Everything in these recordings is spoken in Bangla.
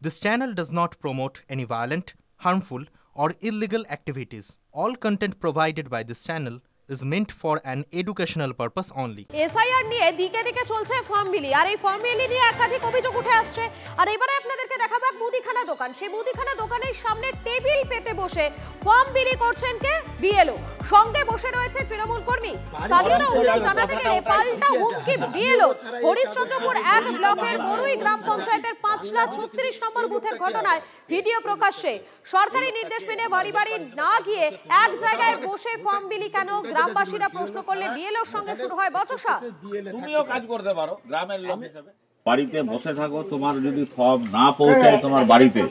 This channel does not promote any violent, harmful, or illegal activities. All content provided by this channel is meant for an educational purpose only. SIR নিয়ে দিকে দিকে চলছে ফর্ম বিলি, আর এই ফর্ম বিলি নিয়ে একাধিক অভিযোগ উঠে আসছে। আর এবারে আপনাদেরকে দেখাবো এক মুদিখানা দোকান। সেই মুদিখানা দোকানের সামনে টেবিল পেতে বসে ফর্ম বিলি করছেন কে? বিএলও। সঙ্গে বসে রয়েছে তৃণমূল কর্মী। স্থানীয়রা অভিযোগ জানাতে গেলে পাল্টা হুমকি বিএলও। হরিশ্চন্দ্রপুর 1 ব্লকের বড়ুই গ্রাম পঞ্চায়েতের 536 নম্বর বুথের ঘটনায় ভিডিও প্রকাশ্যে। সরকারি নির্দেশ মেনে বাড়ি বাড়ি না গিয়ে এক জায়গায় বসে ফর্ম বিলি কেন? গ্রামবাসীরা প্রশ্ন করলে বিএলওর সঙ্গে শুরু হয় বচসা। তুমিও কাজ করতে পারো গ্রামের লোক হিসেবে। বাড়িতে বসে থাকো, তোমার যদি ফর্ম না পৌঁছায় তোমার বাড়িতে,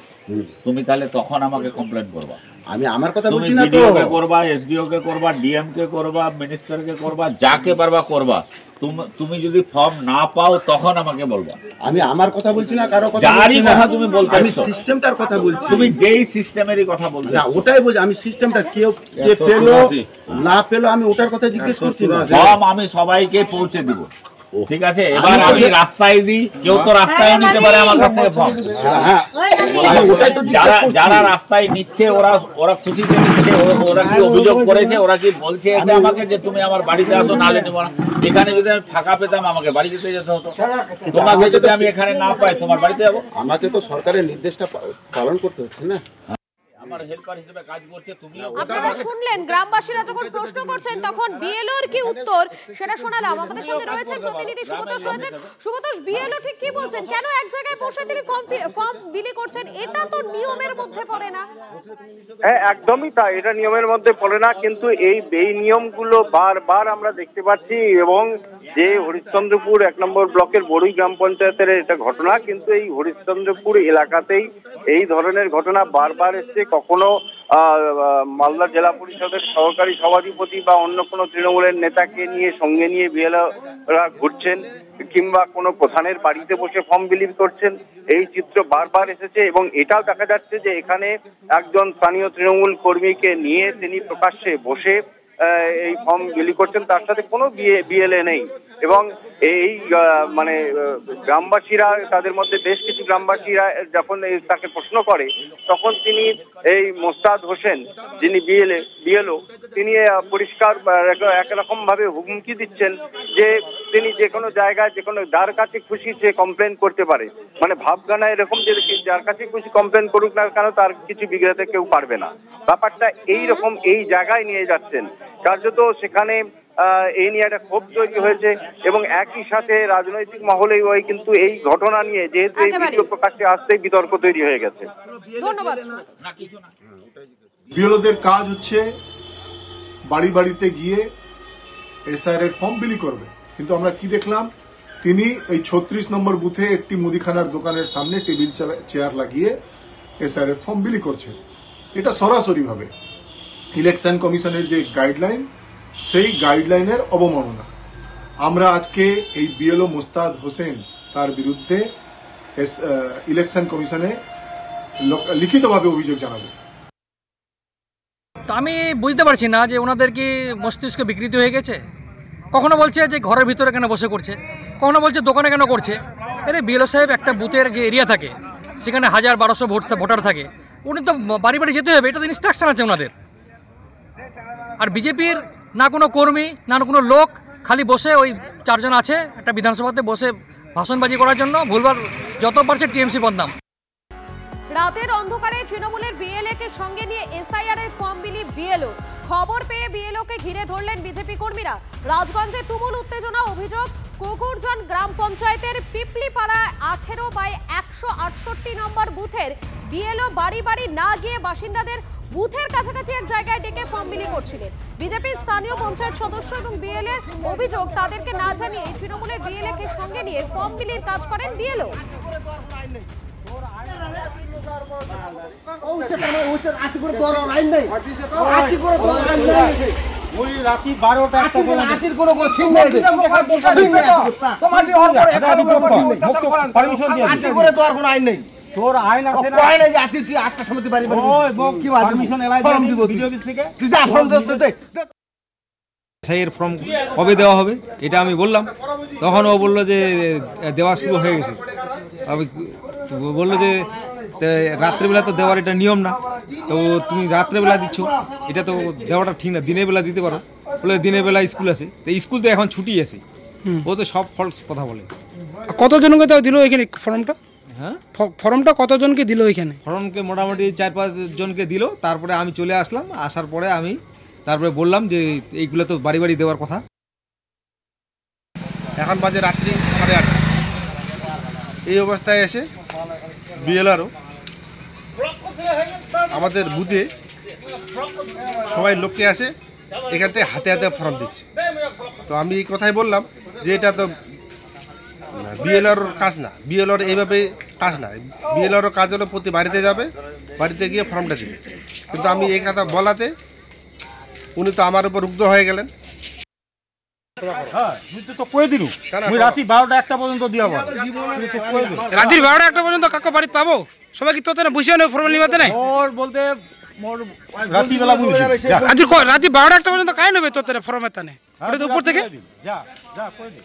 তুমি তাহলে তখন আমাকে কমপ্লেন করবা। আমি আমার কথা বলছি না তো, ভিডিওকে করবা, এসডিও কে করবা, ডিএম কে করবা, মিনিস্টার কে করবা, যাকে পারবা করবা। তুমি যদি ফর্ম না পাও তখন আমাকে বলবা। আমি আমার কথা বলছি না, কারো কথা যারই কথা তুমি বলতে, আমি সিস্টেমটার কথা বলছি। তুমি যেই সিস্টেমেরই কথা বলছো না, ওটাই বলছি আমি। সিস্টেমটা কেউ কে পেলো না পেলো আমি ওটার কথা জিজ্ঞেস করছি না। ফর্ম আমি সবাইকে পৌঁছে দিব, ঠিক আছে? এবার আমি রাস্তায় দিই, কেউ তো রাস্তায় নিতে পারে আমার কাছ থেকে ফর্ম। যারা রাস্তায় নিচ্ছে ওরা খুশিতে নিচ্ছে। ওরা কি অভিযোগ করেছে, ওরা কি বলছে আমাকে যে তুমি আমার বাড়িতে আসো, নালে নেবো না। এখানে যদি আমি ফাঁকা পেতাম আমাকে বাড়ি যেতে যেতে হতো। তোমাকে যদি আমি এখানে না পাই তোমার বাড়িতে যাবো। আমাকে তো সরকারের নির্দেশটা পালন করতে হচ্ছে না। আমার হেল্পার হিসেবে কাজ করছে। তুমি আপনারা শুনলেন গ্রামবাসীরা যখন প্রশ্ন করছেন তখন বিএলওর কি উত্তর সেটা শোনালাম। আমাদের সঙ্গে রয়েছেন প্রতিনিধি সুব্রতোষ রয়েছেন। সুব্রতোষ, বিএলও ঠিক কি বলছেন? কেন এক জায়গায় বসে তিনি ফর্ম বিলি করছেন? এটা তো নিয়মের মধ্যে পড়ে না। হ্যাঁ, একদমই তাই, এটা নিয়মের মধ্যে পড়ে না। কিন্তু এই নিয়মগুলো বারবার আমরা দেখতে পাচ্ছি। এবং যে হরিশ্চন্দ্রপুর 1 নম্বর ব্লকের বড়ুই গ্রাম পঞ্চায়েতের এটা ঘটনা, কিন্তু এই হরিশ্চন্দ্রপুর এলাকাতেই এই ধরনের ঘটনা বারবার এসছে। কখনো মালদা জেলা পরিষদের সহকারী সভাধিপতি বা অন্য কোনো তৃণমূলের নেতাকে নিয়ে সঙ্গে নিয়ে বিএলওরা ঘুরছেন, কিংবা কোনো প্রধানের বাড়িতে বসে ফর্ম বিলি করছেন। এই চিত্র বারবার এসেছে। এবং এটাও দেখা যাচ্ছে যে এখানে একজন স্থানীয় তৃণমূল কর্মীকে নিয়ে তিনি প্রকাশ্যে বসে এই ফর্ম বিলি করছেন, তার সাথে কোনো বিএলএ নেই। এবং এই মানে গ্রামবাসীরা, তাদের মধ্যে বেশ কিছু গ্রামবাসীরা যখন তাকে প্রশ্ন করে, তখন তিনি এই মোস্তাদ হোসেন, যিনি বিএলও, তিনি পরিষ্কার একরকম ভাবে হুমকি দিচ্ছেন যে তিনি যে কোনো জায়গায় যে কোনো যার কাছে খুশি সে কমপ্লেন করতে পারে। মানে ভাবগানা এরকম যে যার কাছে খুশি কমপ্লেন করুক না কেন, তার কিছু বিগড়াতে কেউ পারবে না। ব্যাপারটা এইরকম এই জায়গায় নিয়ে যাচ্ছেন। কার্যত সেখানে এই নিয়ে একটা ক্ষোভ তৈরি হয়েছে। এবং একই সাথে রাজনৈতিক মহলেই কিন্তু এই ঘটনা নিয়ে যেহেতু এই ভিডিও প্রকাশ্যে আসতেই বিতর্ক তৈরি হয়ে গেছে। ধন্যবাদ। বিএলওদের কাজ হচ্ছে বাড়ি বাড়িতে গিয়ে এসআইআর এর ফর্ম বিলি করবে। কিন্তু আমরা কি দেখলাম, তিনি এই 36 নম্বর বুথে একটি মুদিখানার দোকানের সামনে টেবিল চেয়ার লাগিয়ে এসআইআর এর ফর্ম বিলি করছে। এটা সরাসরি ভাবে ইলেকশন কমিশনের যে গাইডলাইন, সেই গাইডলাইনের অবমাননা। আমরা আজকে এই বিএলও মোস্তাদ হোসেন তার বিরুদ্ধে ইলেকশন কমিশনে লিখিতভাবে অভিযোগ জানাবো। আমি বুঝতে পারছি না যে ওনাদের কি মস্তিষ্ক বিকৃতি হয়ে গেছে। কখনো বলছে যে ঘরের ভিতরে কেন বসে করছে, কখনো বলছে দোকানে কেন করছে। আরে বিএলও সাহেব, একটা বুথের যে এরিয়া থাকে সেখানে 1000-1200 ভোটার থাকে, উনি তো বাড়ি বাড়ি যেতে হবে, এটা তো ইনস্ট্রাকশন আছে ওনাদের। আর বিজেপির না কোনো কর্মী না কোনো লোক, খালি বসে ওই 4 জন আছে একটা বিধানসভাতে বসে ভাষণবাজি করার জন্য। ভুলবার যত পারছে টিএমসি বদনাম। রাতের অন্ধকারে তৃণমূলের বিএলএ কে সঙ্গে নিয়ে এসআইআর এর ফর্ম বিলি বিএলও। খবর পেয়ে বিএলও কে ঘিরে ধরলেন বিজেপি কর্মীরা। রাজগঞ্জে তুমুল উত্তেজনা। অভিযোগ, কুকুরজন গ্রাম পঞ্চায়েতের পিপলিপাড়া 18/168 নম্বর বুথের বিএলও বাড়ি বাড়ি না গিয়ে বাসিন্দাদের বুথের কাছাকাছি এক জায়গায় ডেকে ফর্ম বিলি করছিলেন। বিজেপির স্থানীয় পঞ্চায়েত সদস্য এবং বিএলএ অভিযোগ, তাদেরকে না জানিয়ে তৃণমূলের বিএলএ কে সঙ্গে নিয়ে ফর্ম বিলির কাজ করেন বিএলও। রাতি 12টা আইন নেই। তোর আইন আছে না? আইন আছে, তুই 8টার সময় বাড়ি বাড়ি কি পারমিশন এলাই দিব ভিডিও অফিস থেকে। তুই যা ফর্ম দে। এর ফর্ম কবে দেওয়া হবে এটা আমি বললাম, তখন ও বললো যে দেওয়া শুরু হয়ে গেছে। আমি বললো যে তো রাত্রেবেলা তো দেওয়ার এটা নিয়ম না, তো তুমি রাত্রেবেলা দিচ্ছ, এটা তো দেওয়াটা ঠিক না, দিনের বেলা দিতে পারো। বলে দিনের বেলা স্কুল আছে, তো স্কুল তো এখন ছুটি আছে, ও তো সব ফলস কথা বলে। কতজনকে তাও দিল এখানে ফর্মটা? হ্যাঁ, ফর্মটা কতজনকে দিল এখানে? ফর্মকে মোটামুটি 4-5 জনকে দিল। তারপরে আমি চলে আসলাম, আসার পরে আমি তারপরে বললাম যে এইগুলো তো বাড়ি বাড়ি দেওয়ার কথা। এখন বাজে রাত্রি 8:30। এই অবস্থায় এসে বিএলআরও আমাদের বুথে সবাই লোককে আসে এখান থেকে হাতে হাতে ফর্ম দিচ্ছে। তো আমি এই কথাই বললাম যে এটা তো বিএলআর কাজ না, বিএলআর এইভাবে কাজ না। বিএলআর কাজ হলো প্রতি বাড়িতে যাবে, বাড়িতে গিয়ে ফর্মটা দেবে। কিন্তু আমি এই কথা বলাতে উনি তো আমার উপর রুগ্ধ হয়ে গেলেন। রাত্রি 12টা-1টা পর্যন্ত দিয়া রাত্রি 12টা-1টা পর্যন্ত কাকু বাড়িতে পাবো? সবাই কি তোতে না বসে নেই ফর্ম নিবাতে নাই? ওর বলতে মোর রাত্রিবেলা বলছি রাত্রি 12টা-1টা পর্যন্ত কাই নেবে তোতে ফর্মের তানে? ওটা তো উপর থেকে যা করে দে।